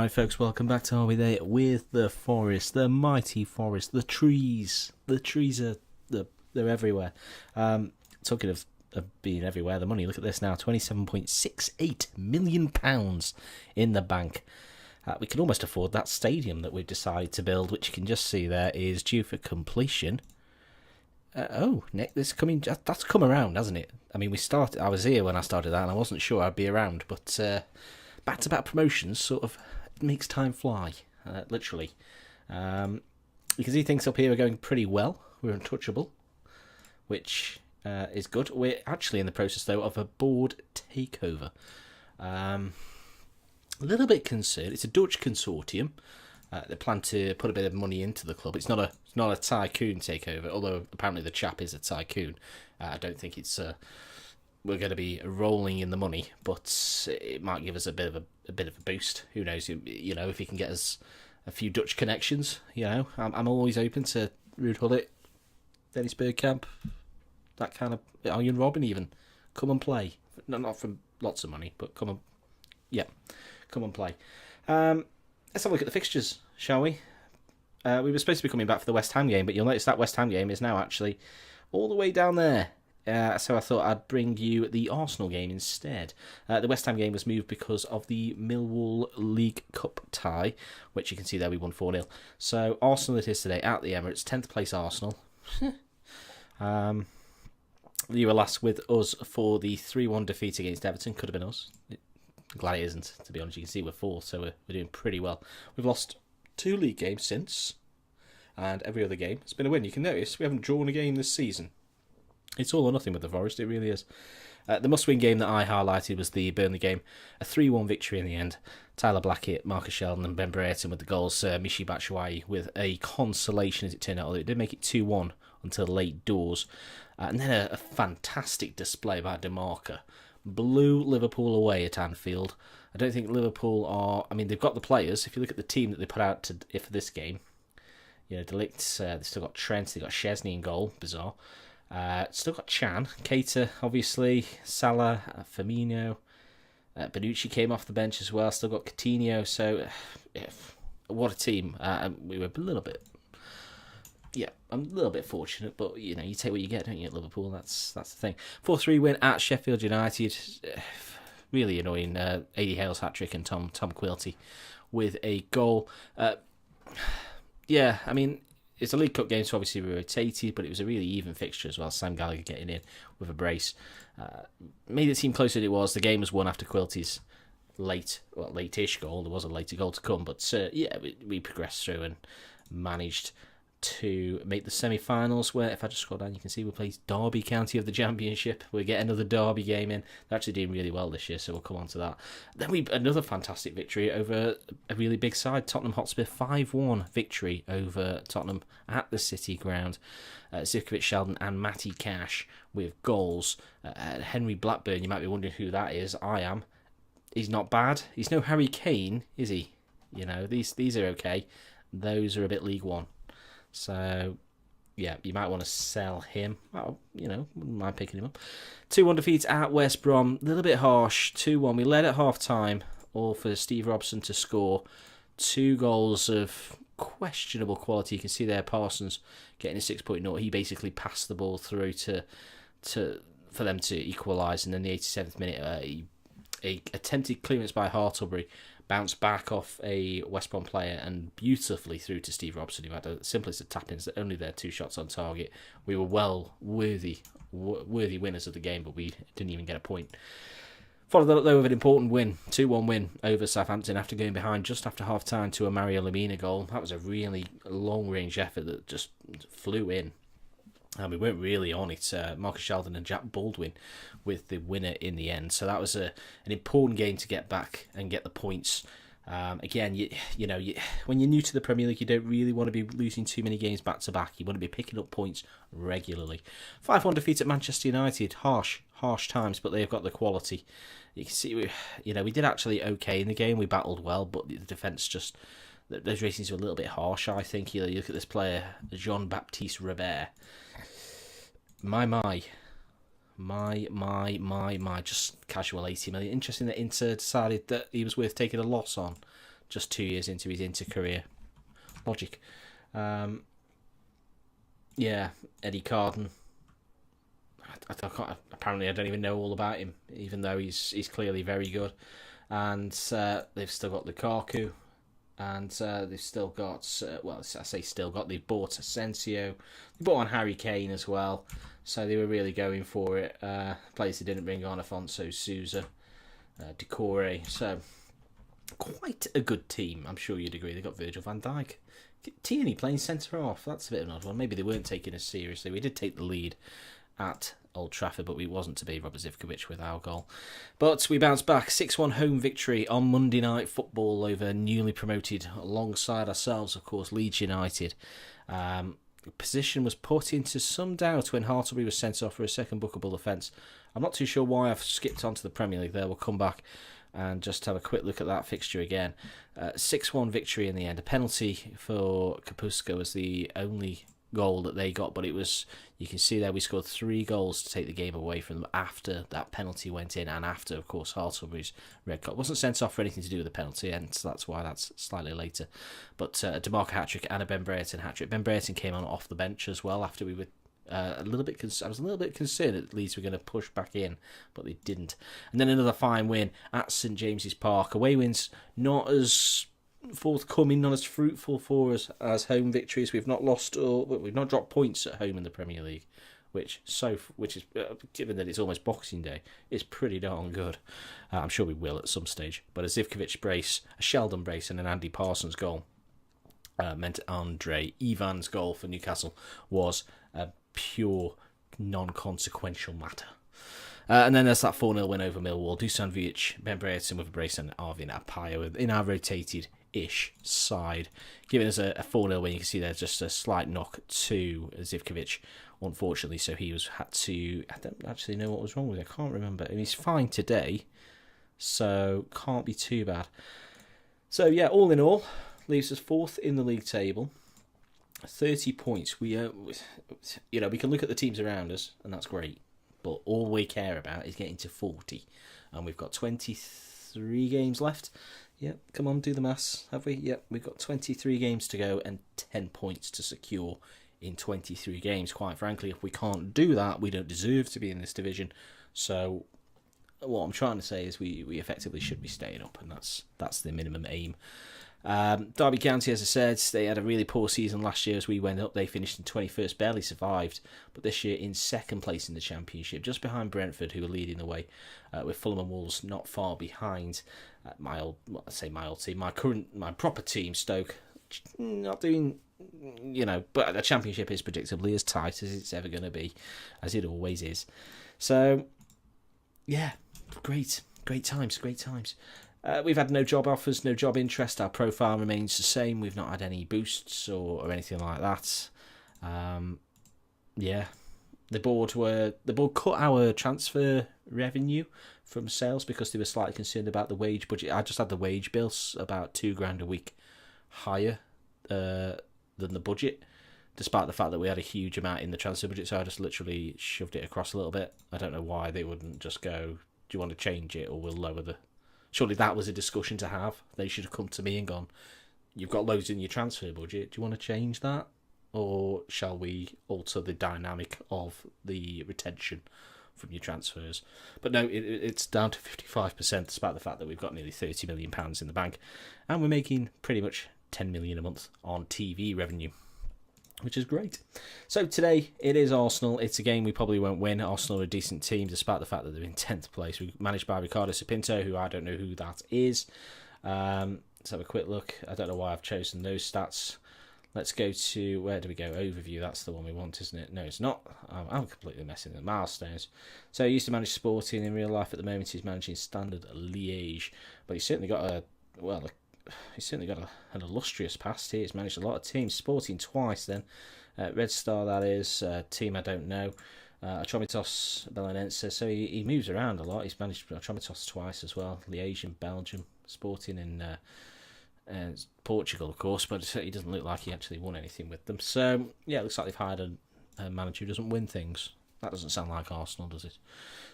Alright folks, welcome back to Are We There with the forest, the mighty forest, the trees. The trees are, they're everywhere. Talking of being everywhere, the money, look at this now, £27.68 million in the bank. We can almost afford that stadium that we've decided to build, which you can just see there is due for completion. Nick, that's come around, hasn't it? I mean, I was here when I started that and I wasn't sure I'd be around, but back-to-back promotions sort of makes time fly, literally. You can see things up here are going pretty well. We're untouchable, which is good. We're actually in the process, though, of a board takeover. A little bit concerned. It's a Dutch consortium. They plan to put a bit of money into the club. It's not a tycoon takeover, although apparently the chap is a tycoon. I don't think it's we're going to be rolling in the money, but it might give us a bit of a boost. Who knows? You know, if he can get us a few Dutch connections. You know, I'm always open to Ruud Gullit, Dennis Bergkamp, that kind of Arjen Robben even. Come and play. Not for lots of money, but come and play. Let's have a look at the fixtures, shall we? We were supposed to be coming back for the West Ham game, but you'll notice that West Ham game is now actually all the way down there. So I thought I'd bring you the Arsenal game instead. The West Ham game was moved because of the Millwall League Cup tie, which you can see there we won 4-0. So Arsenal it is today at the Emirates, 10th place Arsenal. You were last with us for the 3-1 defeat against Everton. Could have been us. Glad it isn't, to be honest. You can see we're 4th, so we're doing pretty well. We've lost 2 league games since, and every other game has been a win. You can notice we haven't drawn a game this season. It's all or nothing with the Forest, it really is. The must-win game that I highlighted was the Burnley game. A 3-1 victory in the end. Tyler Blackett, Marcus Sheldon and Ben Brereton with the goals. Michy Batshuayi with a consolation as it turned out, although it did make it 2-1 until late doors. And then a fantastic display by DeMarca. Blew Liverpool away at Anfield. I don't think Liverpool are... I mean, they've got the players. If you look at the team that they put out for this game, you know, Delict, they've still got Trent, they've got Szczesny in goal. Bizarre. Still got Chan, Keita, obviously, Salah, Firmino, Bonucci came off the bench as well. Still got Coutinho. So, what a team! We were a little bit, I'm a little bit fortunate, but you know, you take what you get, don't you? At Liverpool, that's the thing. 4-3 win at Sheffield United. Really annoying. Eddie Hale's hat trick and Tom Quilty with a goal. I mean. It's a League Cup game, so obviously we rotated, but it was a really even fixture as well. Sam Gallagher getting in with a brace. Made the team closer than it was. The game was won after Quilty's late-ish goal. There was a later goal to come, but we progressed through and managed to make the semi-finals, where if I just scroll down you can see we play Derby County of the Championship. We get another Derby game in. They're actually doing really well this year, so we'll come on to that. Then another fantastic victory over a really big side, Tottenham Hotspur. 5-1 victory over Tottenham at the City Ground. Zivkovic, Sheldon and Matty Cash with goals. Henry Blackburn, you might be wondering who that is. I am. He's not bad. He's no Harry Kane, is he? You know, these are okay. Those are a bit League One. So, yeah, you might want to sell him. Well, you know, wouldn't mind picking him up. 2-1 defeat at West Brom. A little bit harsh. 2-1. We led at half-time, all for Steve Robson to score. 2 goals of questionable quality. You can see there Parsons getting a 6.0. He basically passed the ball through for them to equalise. And then the 87th minute, a attempted clearance by Hartlebury bounced back off a West Brom player and beautifully through to Steve Robson, who had the simplest of tap-ins, only their 2 shots on target. We were well worthy winners of the game, but we didn't even get a point. Followed that up, though, with an important win, 2-1 win over Southampton after going behind just after half-time to a Mario Lemina goal. That was a really long-range effort that just flew in. And we weren't really on it. Marcus Sheldon and Jack Baldwin with the winner in the end. So that was an important game to get back and get the points. Again, when you're new to the Premier League, you don't really want to be losing too many games back to back. You want to be picking up points regularly. 5-1 defeat at Manchester United. Harsh times, but they've got the quality. You can see, we did actually okay in the game. We battled well, but the defence just... Those ratings were a little bit harsh, I think. You look at this player, Jean-Baptiste Robert. My, just casual 80 million. Interesting that Inter decided that he was worth taking a loss on just 2 years into his inter-career. Logic. Eddie Carden. Apparently, I don't even know all about him, even though he's clearly very good. And they've still got Lukaku, and they've still got they've bought Asensio, they bought on Harry Kane as well. So they were really going for it. Players they didn't bring on: Afonso Sousa, Decore. So quite a good team. I'm sure you'd agree. They got Virgil van Dijk. Tierney playing centre half. That's a bit of an odd one. Maybe they weren't taking us seriously. We did take the lead at Old Trafford, but we wasn't to be. Robert Zivkovic with our goal. But we bounced back. 6-1 home victory on Monday Night Football over newly promoted, alongside ourselves, of course, Leeds United. Position was put into some doubt when Hartlebury was sent off for a second bookable offence. I'm not too sure why I've skipped onto the Premier League there. We'll come back and just have a quick look at that fixture again. 6-1 victory in the end. A penalty for Kapuska was the only goal that they got, but it was, you can see there, we scored 3 goals to take the game away from them after that penalty went in, and after, of course, Hartlebury's red card. Wasn't sent off for anything to do with the penalty, and so that's why that's slightly later. But a DeMarco hat-trick and a Ben Brereton hat-trick. Ben Brereton came on off the bench as well after we were I was a little bit concerned that Leeds were going to push back in, but they didn't. And then another fine win at St James's Park. Away wins not as forthcoming, not as fruitful for us as home victories. We've not dropped points at home in the Premier League, which is given that it's almost Boxing Day, is pretty darn good. I'm sure we will at some stage. But a Zivkovic brace, a Sheldon brace, and an Andy Parsons goal meant Andre Ivan's goal for Newcastle was a pure non-consequential matter. And then there's that 4-0 win over Millwall. Dusan Vujic, Ben Brereton with a brace, and Arvin Apaya in our rotated-ish side, giving us a 4-0 win. You can see there's just a slight knock to Zivkovic, unfortunately. So he had to. I don't actually know what was wrong with it. I can't remember. I mean, he's fine today, so can't be too bad. So yeah, all in all, leaves us 4th in the league table. 30 points. We can look at the teams around us, and that's great. But all we care about is getting to 40. And we've got 23 games left. Yep, come on, do the maths, have we? Yep, we've got 23 games to go and 10 points to secure in 23 games. Quite frankly, if we can't do that, we don't deserve to be in this division. So what I'm trying to say is we effectively should be staying up, and that's the minimum aim. Derby County, as I said, they had a really poor season last year as we went up. They finished in 21st, barely survived, but this year in 2nd place in the Championship, just behind Brentford, who were leading the way, with Fulham and Wolves not far behind. My proper team, Stoke, not doing, but the Championship is predictably as tight as it's ever going to be, as it always is. So, yeah, great times. We've had no job offers, no job interest. Our profile remains the same. We've not had any boosts or anything like that. The board cut our transfer revenue from sales because they were slightly concerned about the wage budget. I just had the wage bills about $2,000 a week higher than the budget, despite the fact that we had a huge amount in the transfer budget. So I just literally shoved it across a little bit. I don't know why they wouldn't just go, do you want to change it, or we'll lower the... Surely that was a discussion to have. They should have come to me and gone, you've got loads in your transfer budget, do you want to change that? Or shall we alter the dynamic of the retention from your transfers? But no, it's down to 55%, despite the fact that we've got nearly £30 million in the bank. And we're making pretty much $10 million a month on TV revenue, which is great. So today, it is Arsenal. It's a game we probably won't win. Arsenal are a decent team, despite the fact that they're in 10th place. We're managed by Ricardo Sapinto, who I don't know who that is. Let's have a quick look. I don't know why I've chosen those stats. Let's go to, where do we go? Overview, that's the one we want, isn't it? No, it's not. I'm completely messing the milestones. So he used to manage Sporting. In real life at the moment, he's managing Standard Liège. But he's certainly got an illustrious past here. He's managed a lot of teams. Sporting twice then. Red Star, that is. Team I don't know. Atromitos Belenenses. So he moves around a lot. He's managed Atromitos twice as well. Liège in Belgium. Sporting in Portugal, of course. But he doesn't look like he actually won anything with them. So, yeah, it looks like they've hired a manager who doesn't win things. That doesn't sound like Arsenal, does it?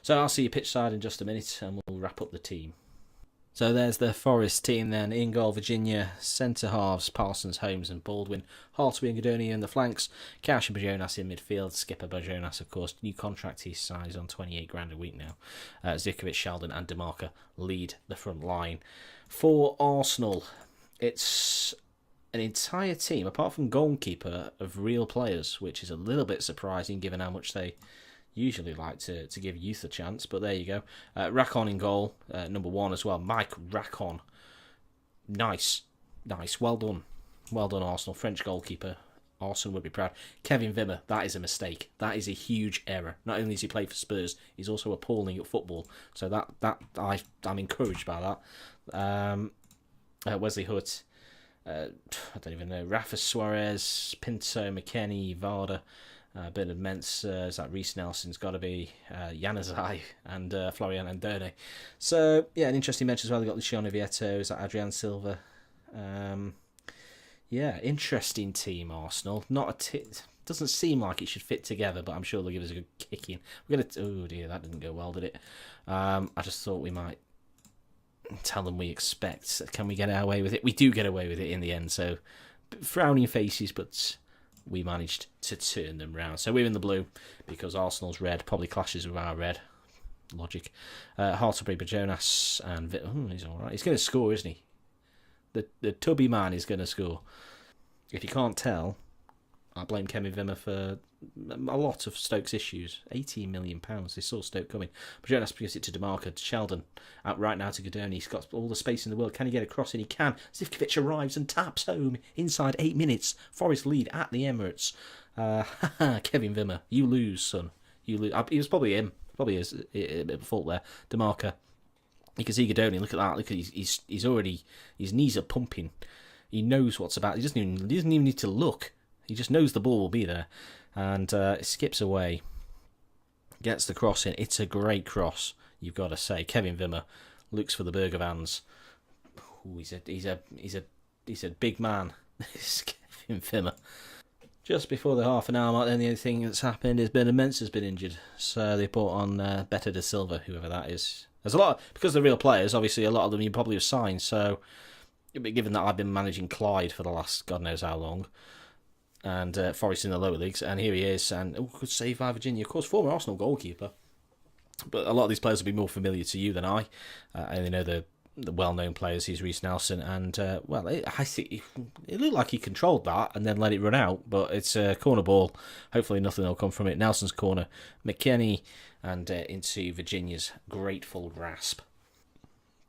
So I'll see you pitch side in just a minute and we'll wrap up the team. So there's the Forest team then. In goal, Virginia. Centre halves, Parsons, Holmes and Baldwin. Hartleby and Godoni in the flanks. Cash and Bajonas in midfield. Skipper Bajonas, of course. New contract he signs on 28 grand a week now. Zikovic, Sheldon and DeMarca lead the front line. For Arsenal, it's an entire team, apart from goalkeeper, of real players, which is a little bit surprising given how much they usually like to give youth a chance, but there you go. Rakon in goal, number 1 as well. Mike Rakon. Nice. Well done, Arsenal. French goalkeeper. Arsenal would be proud. Kevin Wimmer, that is a mistake. That is a huge error. Not only does he play for Spurs, he's also appalling at football. So I'm encouraged by that. Wesley Hood. I don't even know. Rafa Suarez, Pinto, McKennie, Varda. Bernard Mentz, is that Reece Nelson's got to be, Januzaj and Florian Andone. So, yeah, an interesting mention as well. They've got Luciano Vieto, is that Adrian Silva. Yeah, interesting team, Arsenal. Doesn't seem like it should fit together, but I'm sure they'll give us a good kick in. Oh dear, that didn't go well, did it? I just thought we might tell them we expect. Can we get away with it? We do get away with it in the end, so frowning faces, but we managed to turn them round. So we're in the blue because Arsenal's red probably clashes with our red. Logic. Hartleby, Bajonas, and he's all right. He's going to score, isn't he? The tubby man is going to score. If you can't tell, I blame Kevin Wimmer for a lot of Stoke's issues. £18 million. They saw Stoke coming. Bajonas gives it to DeMarca, to Sheldon. Out right now to Godoni. He's got all the space in the world. Can he get across? And he can. Zivkovic arrives and taps home inside 8 minutes. Forest lead at the Emirates. Kevin Wimmer, you lose, son. You lose. It was probably him. Probably is a bit of a fault there. DeMarca. You can see Godoni. Look at that. Look at he's already, his knees are pumping. He knows what's about. He doesn't even need to look. He just knows the ball will be there. And it skips away. Gets the cross in. It's a great cross, you've got to say. Kevin Wimmer looks for the Burger Vans. Ooh, he's a big man. This Kevin Wimmer. Just before the half an hour mark, then the only thing that's happened is Bernard Mentz has been injured. So they brought on Beto da Silva, whoever that is. There's a lot, because they're real players, obviously a lot of them you probably have signed. So, given that I've been managing Clyde for the last God knows how long, and Forest in the lower leagues, and here he is, and good save by Virginia, of course, former Arsenal goalkeeper. But a lot of these players will be more familiar to you than I. I only know the well-known players. He's Reece Nelson, and I think it looked like he controlled that and then let it run out. But it's a corner ball. Hopefully, nothing will come from it. Nelson's corner, McKennie, and into Virginia's grateful grasp.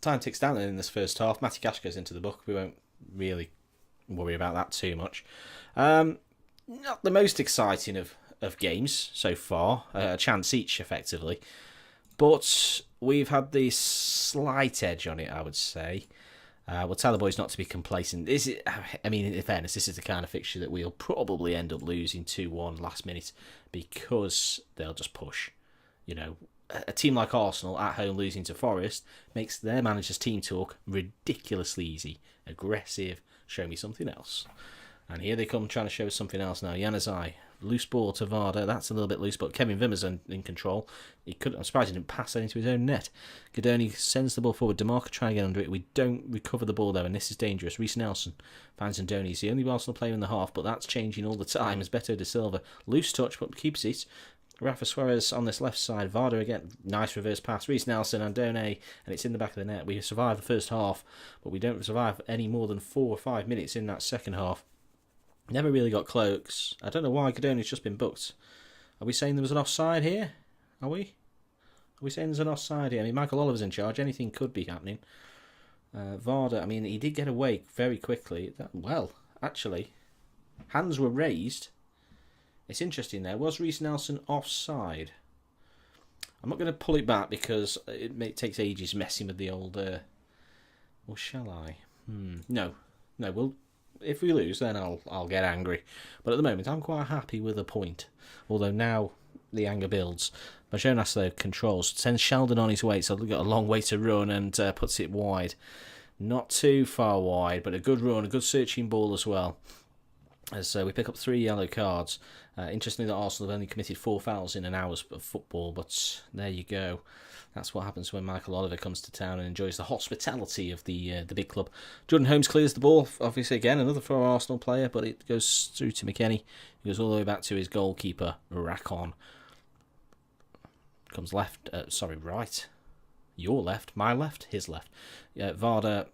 Time ticks down in this first half. Matty Cash goes into the book. We won't really worry about that too much. Not the most exciting of games so far. A chance each, effectively. But we've had this slight edge on it, I would say. We'll tell the boys not to be complacent. In fairness, this is the kind of fixture that we'll probably end up losing 2-1 last minute because they'll just push. You know, a team like Arsenal at home losing to Forest makes their manager's team talk ridiculously easy. Aggressive, show me something else. And here they come trying to show us something else now. Januzaj, loose ball to Varda. That's a little bit loose, but Kevin Wimmer's in control. I'm surprised he didn't pass that into his own net. Godoni sends the ball forward. DeMarca trying to get under it. We don't recover the ball, though, and this is dangerous. Reece Nelson finds Andoni. He's the only Arsenal player in the half, but that's changing all the time as Beto da Silva. Loose touch, but keeps it. Rafa Suarez on this left side. Varda again. Nice reverse pass. Reece Nelson, Andone, and it's in the back of the net. We survive the first half, but we don't survive any more than 4 or 5 minutes in that second half. Never really got cloaks. I don't know why Godoni's just been booked. Are we saying there was an offside here? Are we? Are we saying there's an offside here? I mean, Michael Oliver's in charge. Anything could be happening. Varda, I mean, he did get away very quickly. Actually, hands were raised. It's interesting there. Was Reece Nelson offside? I'm not going to pull it back because it takes ages messing with the old... or shall I? No, if we lose, then I'll get angry. But at the moment, I'm quite happy with a point. Although now the anger builds. Bajonas, though, controls. Sends Sheldon on his way, so they've got a long way to run and puts it wide. Not too far wide, but a good run, a good searching ball as well. as we pick up 3 yellow cards. Interestingly, that Arsenal have only committed 4 fouls in an hour of football, but there you go. That's what happens when Michael Oliver comes to town and enjoys the hospitality of the big club. Jordan Holmes clears the ball, obviously again, another for Arsenal player, but it goes through to McKennie. He goes all the way back to his goalkeeper, Rakon. Comes left, right. Your left, my left, his left. Varda,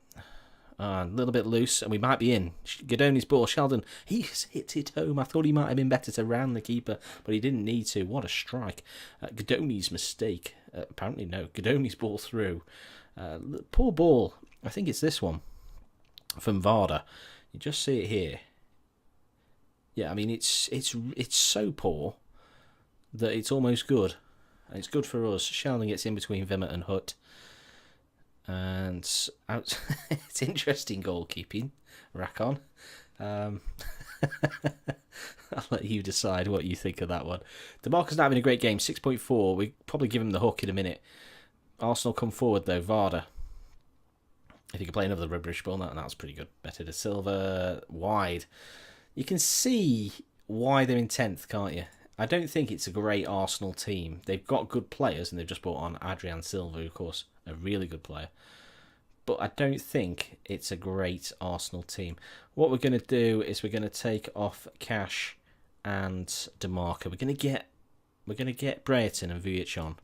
a little bit loose, and we might be in. Godoni's ball, Sheldon, he's hit it home. I thought he might have been better to round the keeper, but he didn't need to. What a strike. Godoni's mistake. Apparently no. Godoni's ball through. Poor ball. I think it's this one from Varda. You just see it here. Yeah, I mean, it's so poor that it's almost good. And it's good for us. Sheldon gets in between Wimmer and Hutt. And out, it's interesting goalkeeping, Rakon. I'll let you decide what you think of that one. DeMarco's not having a great game, 6.4. We probably give him the hook in a minute. Arsenal come forward though, Varda. If you could play another rubbish ball, that was pretty good. Better to Silva, wide. You can see why they're in 10th, can't you? I don't think it's a great Arsenal team. They've got good players, and they've just brought on Adrian Silva, of course, a really good player. But I don't think it's a great Arsenal team. What we're going to do is we're going to take off Cash and DeMarco. We're going to get Brereton and Vujic on,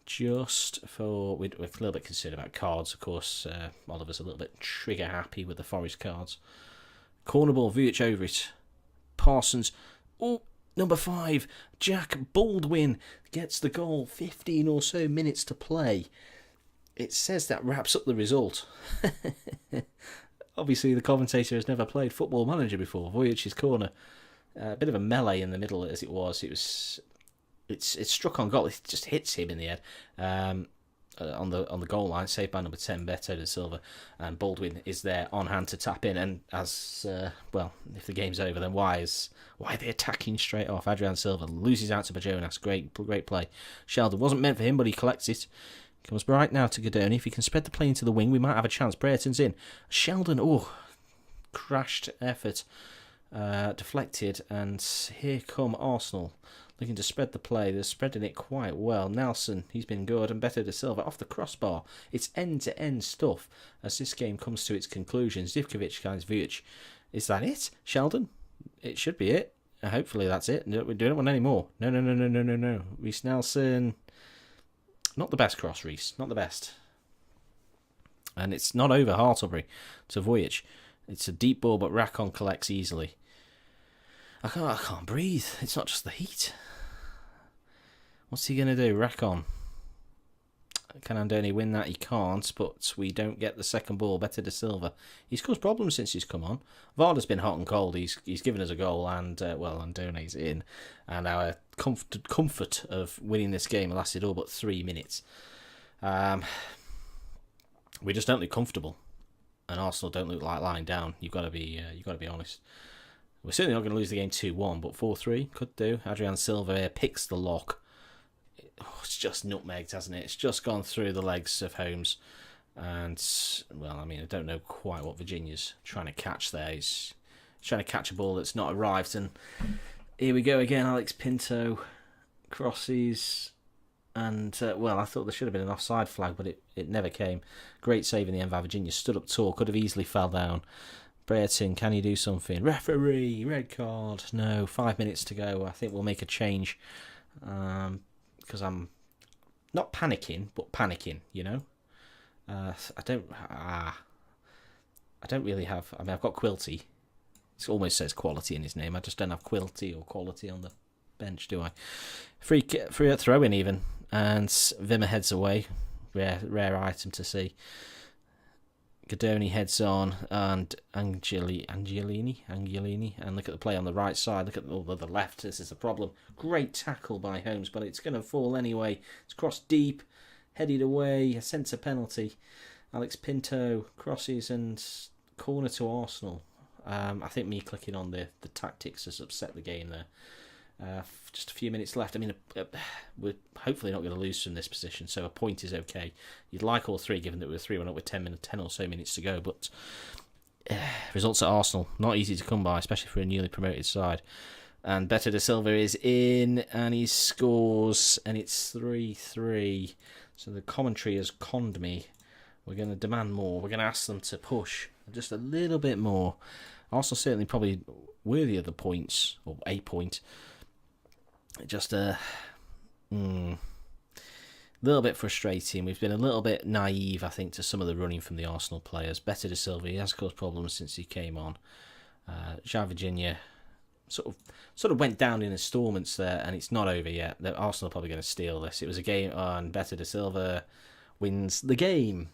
just for we're a little bit concerned about cards. Of course, Oliver's a little bit trigger happy with the Forest cards. Corner ball, Vujic over it. Parsons. Oh. Number 5, Jack Baldwin gets the goal. 15 or so minutes to play. It says that wraps up the result. Obviously, the commentator has never played Football Manager before. Vujic's corner, a bit of a melee in the middle as it was. It's struck on goal. It just hits him in the head. On the goal line, saved by number 10, Beto da Silva, and Baldwin is there on hand to tap in. And as well, if the game's over, then why are they attacking straight off? Adrian Silva loses out to Bajonas. Great play. Sheldon wasn't meant for him, but he collects it. Comes right now to Godoni. If he can spread the play into the wing, we might have a chance. Brereton's in. Sheldon, crashed effort, deflected, and here come Arsenal. Looking to spread the play. They're spreading it quite well. Nelson, he's been good. And Beto da Silva off the crossbar. It's end-to-end stuff as this game comes to its conclusion. Zivkovic guys Vujic. Is that it, Sheldon? It should be it. Hopefully that's it. No, we don't want any more. No. Reece Nelson. Not the best cross, Reece. Not the best. And it's not over Hartlebury to Vujic. It's a deep ball, but Rakon collects easily. I can't breathe. It's not just the heat. What's he going to do? Rakon. Can Andoni win that? He can't, but we don't get the second ball. Beto da Silva. He's caused problems since he's come on. Varda's been hot and cold. He's given us a goal, and Andoni's in. And our comfort of winning this game lasted all but 3 minutes. We just don't look comfortable, and Arsenal don't look like lying down. You've got to be honest. We're certainly not going to lose the game 2-1, but 4-3 could do. Adrian Silva here picks the lock. It's just nutmegged, hasn't it? It's just gone through the legs of Holmes. And, well, I mean, I don't know quite what Virginia's trying to catch there. He's trying to catch a ball that's not arrived. And here we go again. Alex Pinto crosses. And, I thought there should have been an offside flag, but it never came. Great save in the end by Virginia. Stood up tall. Could have easily fell down. Brereton, can you do something? Referee, red card. No, 5 minutes to go. I think we'll make a change. Because I'm not panicking, but panicking, you know. I don't really have. I mean, I've got Quilty. It almost says quality in his name. I just don't have Quilty or quality on the bench, do I? Free throw in even, and Wimmer heads away. Rare item to see. Godoni heads on, and Angelini, and look at the play on the right side. Look at the left. This is the problem. Great tackle by Holmes, but it's going to fall anyway. It's crossed deep, headed away. A centre penalty. Alex Pinto crosses and corner to Arsenal. I think me clicking on the tactics has upset the game there. Just a few minutes left. I mean, we're hopefully not going to lose from this position, so a point is okay. You'd like all three, given that we're 3-1 up with 10 or so minutes to go, but results at Arsenal, not easy to come by, especially for a newly promoted side. And Beto da Silva is in, and he scores, and it's 3-3. So the commentary has conned me. We're going to demand more. We're going to ask them to push just a little bit more. Arsenal certainly probably worthy of the points, or a point. Just a little bit frustrating. We've been a little bit naive, I think, to some of the running from the Arsenal players. Beto da Silva, he has caused problems since he came on. João Virginia sort of went down in installments there, and it's not over yet. Arsenal are probably going to steal this. It was a game on Beto da Silva wins the game.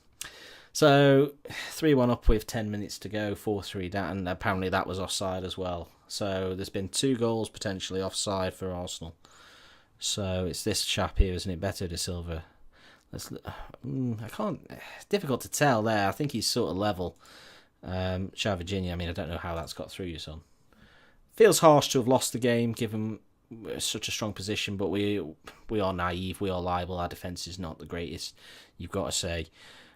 So 3-1 up with 10 minutes to go, 4-3 down, and apparently that was offside as well. So there's been 2 goals potentially offside for Arsenal. So it's this chap here, isn't it, Beto da Silva? I can't. It's difficult to tell there. I think he's sort of level. João Virginia, I mean, I don't know how that's got through you, son. Feels harsh to have lost the game, given such a strong position, but we are naive, we are liable, our defence is not the greatest, you've got to say.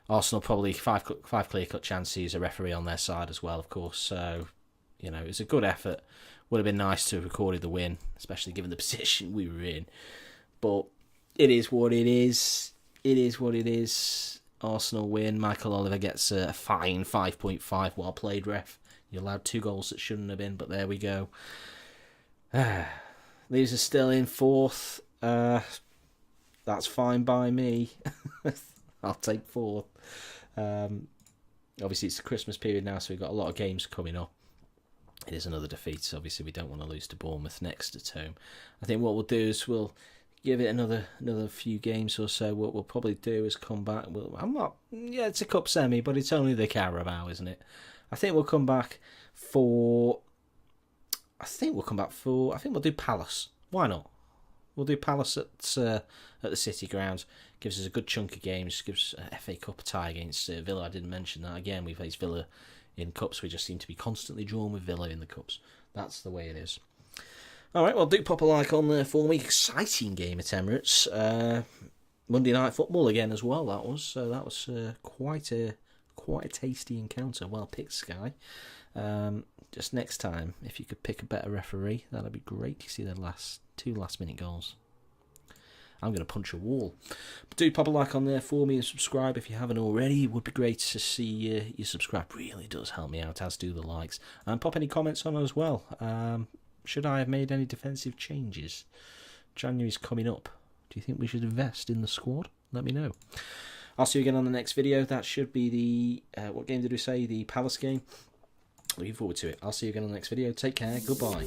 Arsenal probably five clear-cut chances, a referee on their side as well, of course, so, you know, it's a good effort. Would have been nice to have recorded the win, especially given the position we were in. But it is what it is. It is what it is. Arsenal win. Michael Oliver gets a fine 5.5. Well played, ref. You allowed 2 goals that shouldn't have been, but there we go. Leaves us still in 4th. That's fine by me. I'll take 4th. Obviously, it's the Christmas period now, so we've got a lot of games coming up. It is another defeat, so obviously we don't want to lose to Bournemouth next at home. I think what we'll do is we'll give it another few games or so. What we'll probably do is come back. It's a cup semi, but it's only the Carabao, isn't it? I think we'll come back for. I think we'll do Palace. Why not? We'll do Palace at the City Ground. Gives us a good chunk of games. Gives FA Cup a tie against Villa. I didn't mention that again. We faced Villa in cups. We just seem to be constantly drawn with Villa in the cups. That's the way it is. All right. Well, do pop a like on there for me. Exciting game at Emirates. Monday Night Football again as well. That was quite a tasty encounter. Well picked, Sky. Just next time, if you could pick a better referee, that'd be great. You see the two last minute goals. I'm going to punch a wall. But do pop a like on there for me and subscribe if you haven't already. It would be great to see you subscribe. Really does help me out, as do the likes. And pop any comments on as well. Should I have made any defensive changes? January's coming up. Do you think we should invest in the squad? Let me know. I'll see you again on the next video. That should be the... what game did we say? The Palace game. Looking forward to it. I'll see you again on the next video. Take care. Goodbye.